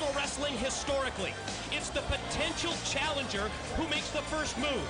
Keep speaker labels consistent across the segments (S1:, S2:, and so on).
S1: professional wrestling historically. It's the potential challenger who makes the first move,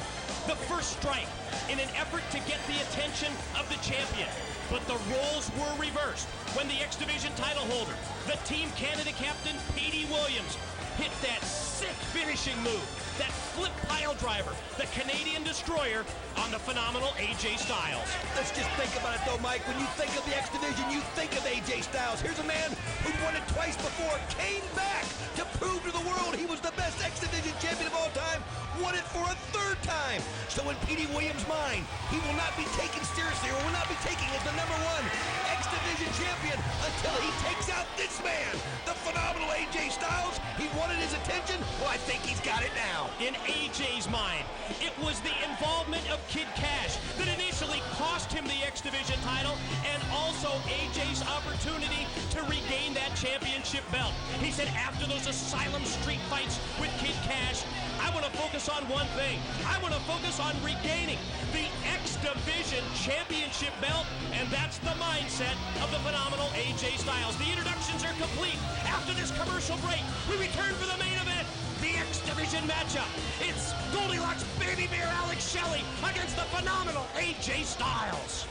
S1: the first strike, in an effort to get the attention of the champion. But the roles were reversed when the X Division title holder, the Team Canada captain, Petey Williams, hit that sick finishing move, that flip pile driver, the Canadian Destroyer, on the phenomenal AJ Styles.
S2: Let's just think about it though, Mike. When you think of the X Division, you think of AJ Styles. Here's a man who won it twice before, came back to prove to the world he was the best X Division champion of all time, won it for a third time. So in Petey Williams' mind, he will not be taken seriously, or will not be taken as the #1 X Division champion until he takes out this man, the phenomenal AJ Styles. He wanted his attention. Well, I think he's got it now.
S1: In AJ's mind, it was the involvement of Kid Cash that initially cost him the X Division title, and also AJ's opportunity to regain that championship belt. He said after those Asylum Street fights with Kid Cash, I want to focus on one thing. I want to focus on regaining the X Division championship belt, and that's the mindset of the phenomenal AJ Styles. The introductions are complete. After this commercial break, we return for the main event, the X Division matchup. It's Goldilocks Baby Bear Alex Shelley against the phenomenal AJ Styles.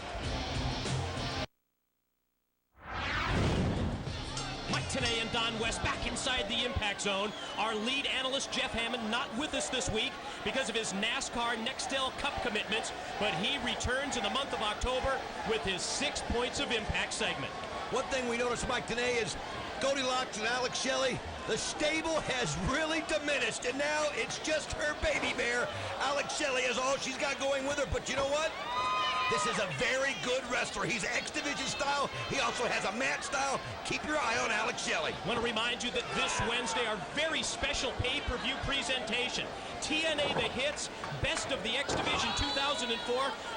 S1: Mike Tenay and Don West back inside the Impact Zone. Our lead analyst, Jeff Hammond, not with us this week because of his NASCAR Nextel Cup commitments, but he returns in the month of October with his 6 Points of Impact segment.
S2: One thing we noticed, Mike, today is Goldilocks and Alex Shelley, the stable has really diminished, and now it's just her baby bear. Alex Shelley is all she's got going with her, but you know what? This is a very good wrestler. He's X Division style. He also has a match style. Keep your eye on Alex Shelley.
S1: I want to remind you that this Wednesday, our very special pay-per-view presentation, TNA The Hits, Best of the X Division 2004.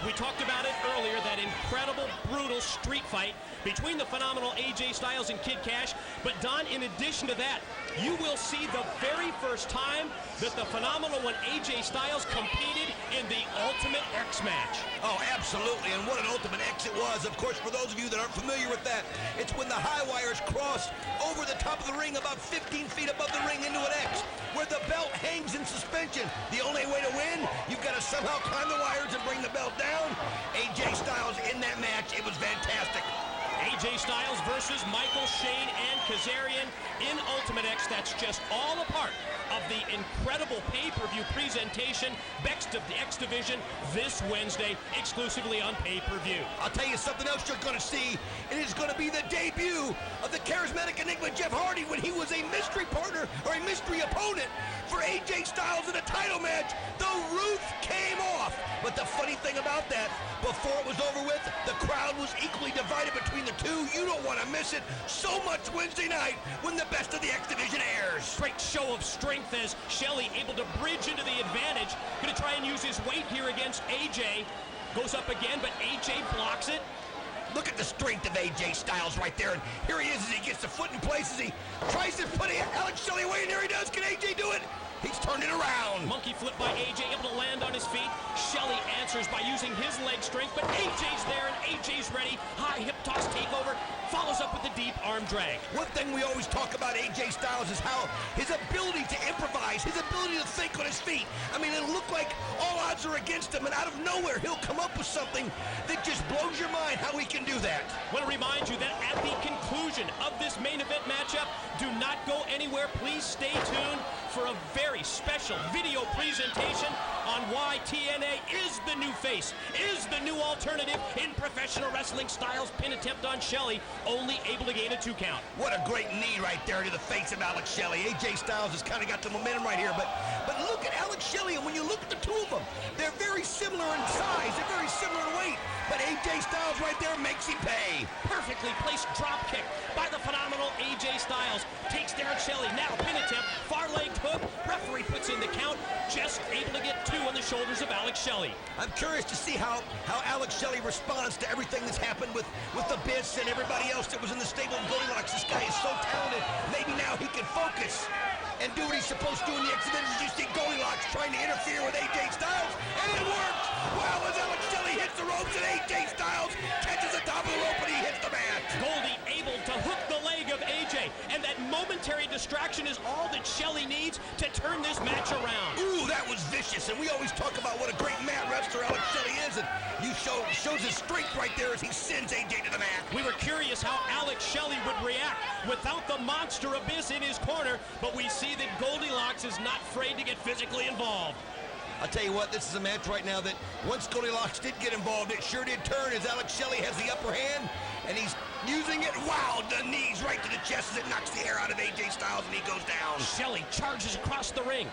S1: We talked about it earlier, that incredible, brutal street fight between the phenomenal AJ Styles and Kid Cash. But Don, in addition to that, you will see the very first time that the phenomenal one AJ Styles competed in the Ultimate X match.
S2: Oh, absolutely, and what an Ultimate X it was. Of course, for those of you that aren't familiar with that, it's when the high wires cross over the top of the ring about 15 feet above the ring into an X, where the belt hangs in suspension. The only way to win, you've got to somehow climb the wires and bring the belt down. AJ Styles in that match, it was fantastic.
S1: AJ Styles versus Michael, Shane, and Kazarian in Ultimate X. That's just all a part of the incredible pay-per-view presentation, Best of the X Division, this Wednesday, exclusively on pay-per-view.
S2: I'll tell you something else you're going to see. It is going to be the debut of the charismatic enigma Jeff Hardy when he was a mystery partner or a mystery opponent for AJ Styles in a title match. The roof came off. But the funny thing about that, before it was over with, the crowd was equally divided between the two. You don't want to miss it so much Wednesday night when the Best of the X Division airs.
S1: Great show of strength as Shelley able to bridge into the advantage. Going to try and use his weight here against AJ. Goes up again, but AJ blocks it.
S2: Look at the strength of AJ Styles right there. And here he is as he gets the foot in place as he tries to put Alex Shelley away, and there he does. Can AJ do it? He's turned it around.
S1: Monkey flip by AJ, able to land on his feet. Shelley answers by using his leg strength, but AJ's there and AJ's ready. High hip toss takeover, follows up with the deep arm drag.
S2: One thing we always talk about AJ Styles is how his ability to improvise, his ability to think on his feet. I mean, it'll look like all odds are against him, and out of nowhere, he'll come up with something that just blows your mind how he can do that.
S1: I want to remind you that at the conclusion of this main event matchup, do not go anywhere. Please stay tuned for a very special video presentation on why TNA is the new face, is the new alternative in professional wrestling. Styles pin attempt on Shelley, only able to gain a 2 count.
S2: What a great knee right there to the face of Alex Shelley. AJ Styles has kind of got the momentum right here, but look at Alex Shelley, and when you look at the two of them, they're very similar in size, they're very similar in weight, but AJ Styles right there makes him pay.
S1: Perfectly placed drop kick by the phenomenal AJ Styles. Takes down Shelley, now pin attempt, far leg hook, referee puts in the count, just able to get 2 on the shoulders of Alex Shelley.
S2: I'm curious to see how Alex Shelley responds to everything that's happened with the Biss and everybody else that was in the stable of Goldilocks. This guy is so talented, maybe now he can focus and do what he's supposed to do in the exhibition. You see Goldilocks trying to interfere with AJ Styles, and it works! Wow, as Alex Shelley hits the ropes and AJ Styles catches the top of the rope and he hits the mat.
S1: Goldie able to hook the leg of AJ, and that momentary distraction is all that Shelley needs to turn this match around.
S2: Ooh, that was vicious, and we always talk about what a great mat wrestler Alex Shelley is, and shows his strength right there as he sends AJ to the mat.
S1: We were curious how Alex Shelley would react without the monster abyss in his corner, but we see that Goldilocks is not afraid to get physically involved.
S2: I'll tell you what, this is a match right now that once Goldilocks did get involved, it sure did turn as Alex Shelley has the upper hand, and he's using it. Wow, the knees right to the chest as it knocks the air out of AJ Styles, and he goes down.
S1: Shelley charges across the ring,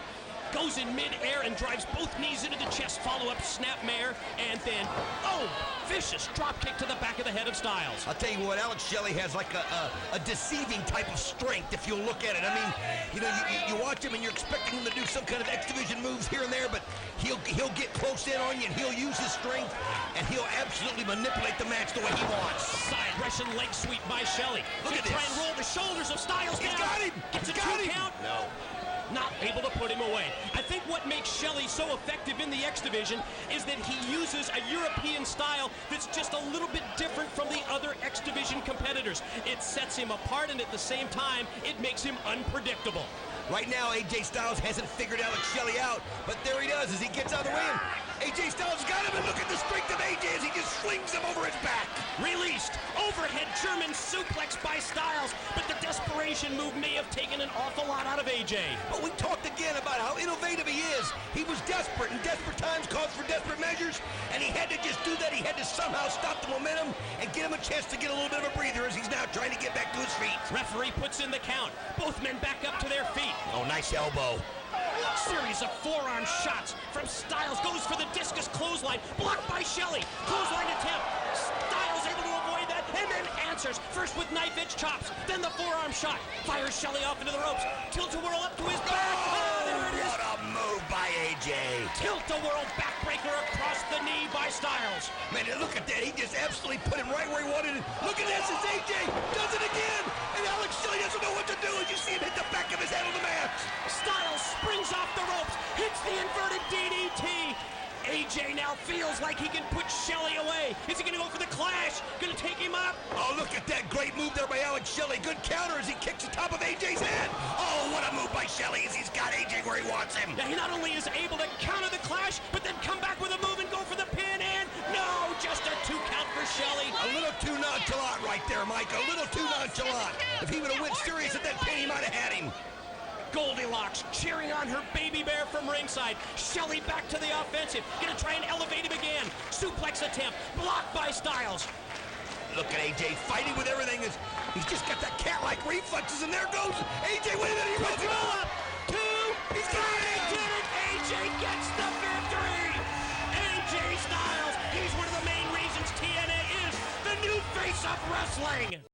S1: goes in mid-air and drives both knees into the chest, follow-up snapmare, and then, oh, vicious drop kick to the back of the head of Styles.
S2: I'll tell you what, Alex Shelley has like a deceiving type of strength if you'll look at it. I mean, you know, you watch him and you're expecting him to do some kind of X Division moves here and there, but he'll get close in on you and he'll use his strength and he'll absolutely manipulate the match the way he wants.
S1: Side Russian leg sweep by Shelley.
S2: Look at this.
S1: Try and roll the shoulders of Styles down.
S2: He's got him.
S1: Gets a
S2: He's got
S1: 2
S2: him.
S1: count.
S2: No.
S1: Not able to put him away. I think what makes Shelley so effective in the X Division is that he uses a European style that's just a little bit different from the other X Division competitors. It sets him apart, and at the same time, it makes him unpredictable.
S2: Right now, AJ Styles hasn't figured Alex Shelley out, but there he does as he gets out of the ring. AJ Styles got him, and look at the strength of AJ as he just flings him over his back.
S1: Released. Overhead German suplex by Styles, but the desperation move may have taken an awful lot out of AJ.
S2: But we talked again about how innovative he is. He was desperate, and desperate times calls for desperate measures, and he had to just do that. He had to somehow stop the momentum and get him a chance to get a little bit of a breather as he's now trying to get back to his feet.
S1: Referee puts in the count. Both men back up to their feet.
S2: Oh, nice elbow.
S1: Series of forearm shots from Styles. Goes for the discus clothesline. Blocked by Shelley. Clothesline attempt. Styles able to avoid that and then answers. First with knife edge chops. Then the forearm shot. Fires Shelley off into the ropes. Tilt-a-whirl up to his back. Oh, there it is.
S2: What a move by AJ.
S1: Tilt-a-whirl backbreaker across the knee by Styles.
S2: Man, look at that. He just absolutely put him right where he wanted it. Look at this as AJ does it again. And Alex Shelley doesn't know what to do as you see him hit the back of his head on the mat.
S1: Styles springs off the ropes. Hits the inverted DDT. AJ now feels like he can put Shelley away. Is he going to go for the clash? Going to take him up?
S2: Oh, look at that great move there by Alex Shelley. Good counter as he kicks the top of AJ's head. Oh, what a move by Shelley as he's got AJ where he wants him.
S1: Now, he not only is able to counter the clash, but then come back with a move and go for the pin, and no, just a 2 count for Shelley.
S2: A little too nonchalant right there, Mike. A little too nonchalant. If he would have went serious at that pin, he might have had him.
S1: Goldilocks cheering on her baby bear from ringside. Shelley back to the offensive. Gonna try and elevate him again. Suplex attempt. Blocked by Styles.
S2: Look at AJ fighting with everything. He's just got that cat-like reflexes, and there goes AJ. Wait a minute, he runs him up.
S1: 2.
S2: He's got
S1: He
S2: it.
S1: did it. AJ gets the victory. AJ Styles. He's one of the main reasons TNA is the new face of wrestling.